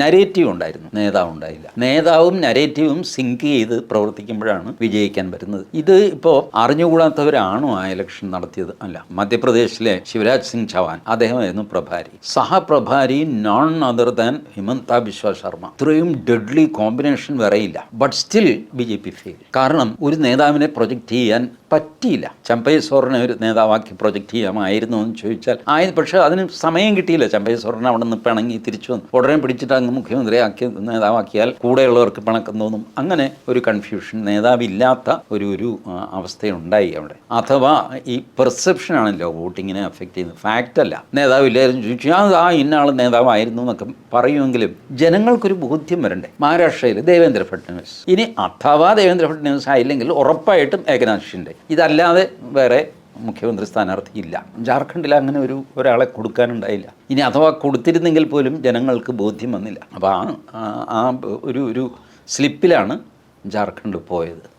Narrative ഉണ്ടായിരുന്നു, നേതാവ് ഉണ്ടായില്ല. നേതാവും നരേറ്റീവും സിങ്ക് ചെയ്ത് പ്രവർത്തിക്കുമ്പോഴാണ് വിജയിക്കാൻ പറ്റുന്നത്. ഇത് ഇപ്പോൾ അറിഞ്ഞുകൂടാത്തവരാണോ ആ ഇലക്ഷൻ നടത്തിയത്? അല്ല. മധ്യപ്രദേശിലെ ശിവരാജ് സിംഗ് ചൗഹാൻ അദ്ദേഹമായിരുന്നു പ്രഭാരി. സഹപ്രഭാരി none other than Himanta Biswa Sarma. ഇത്രയും ഡെഡ്ലി കോമ്പിനേഷൻ വേറെയില്ല. But still BJP fail. കാരണം ഒരു നേതാവിനെ പ്രൊജക്റ്റ് ചെയ്യാൻ പറ്റിയില്ല. ചമ്പൈ സോറനെ ഒരു നേതാവാക്കി പ്രൊജക്റ്റ് ചെയ്യാമായിരുന്നു എന്ന് ചോദിച്ചാൽ പക്ഷേ അതിന് സമയം കിട്ടിയില്ല. ചമ്പൈ സോറൻ അവിടെ നിന്ന് പിണങ്ങി തിരിച്ചു വന്നു. ഉടനെ പിടിച്ചിട്ട് അങ്ങ് മുഖ്യമന്ത്രിയാക്കി നേതാവാക്കിയാൽ കൂടെയുള്ളവർക്ക് പിണക്കം തോന്നും. അങ്ങനെ ഒരു കൺഫ്യൂഷൻ, നേതാവില്ലാത്ത ഒരു അവസ്ഥയുണ്ടായി അവിടെ. അഥവാ ഈ പെർസെപ്ഷനാണല്ലോ വോട്ടിങ്ങിനെ അഫക്റ്റ് ചെയ്യുന്നത്, ഫാക്റ്റ് അല്ല. നേതാവില്ലായിരുന്നു ചോദിച്ചാൽ ഇന്ന ആൾ നേതാവായിരുന്നു എന്നൊക്കെ പറയുമെങ്കിലും ജനങ്ങൾക്കൊരു ബോധ്യം വരണ്ടേ. മഹാരാഷ്ട്രയിൽ ദേവേന്ദ്ര ഫഡ്നവിസ്, ഇനി അഥവാ ദേവേന്ദ്ര ഫഡ്നവിസ് ആയില്ലെങ്കിൽ ഉറപ്പായിട്ടും ഏകനാഥ് ഷിൻഡെ. ഇതല്ലാതെ വേറെ മുഖ്യമന്ത്രി സ്ഥാനാർത്ഥി ഇല്ല. ജാർഖണ്ഡിൽ അങ്ങനെ ഒരാളെ കൊടുക്കാനുണ്ടായില്ല. ഇനി അഥവാ കൊടുത്തിരുന്നെങ്കിൽ പോലും ജനങ്ങൾക്ക് ബോധ്യം വന്നില്ല. അപ്പോൾ ആ ഒരു സ്ലിപ്പിലാണ് ജാർഖണ്ഡ് പോയത്.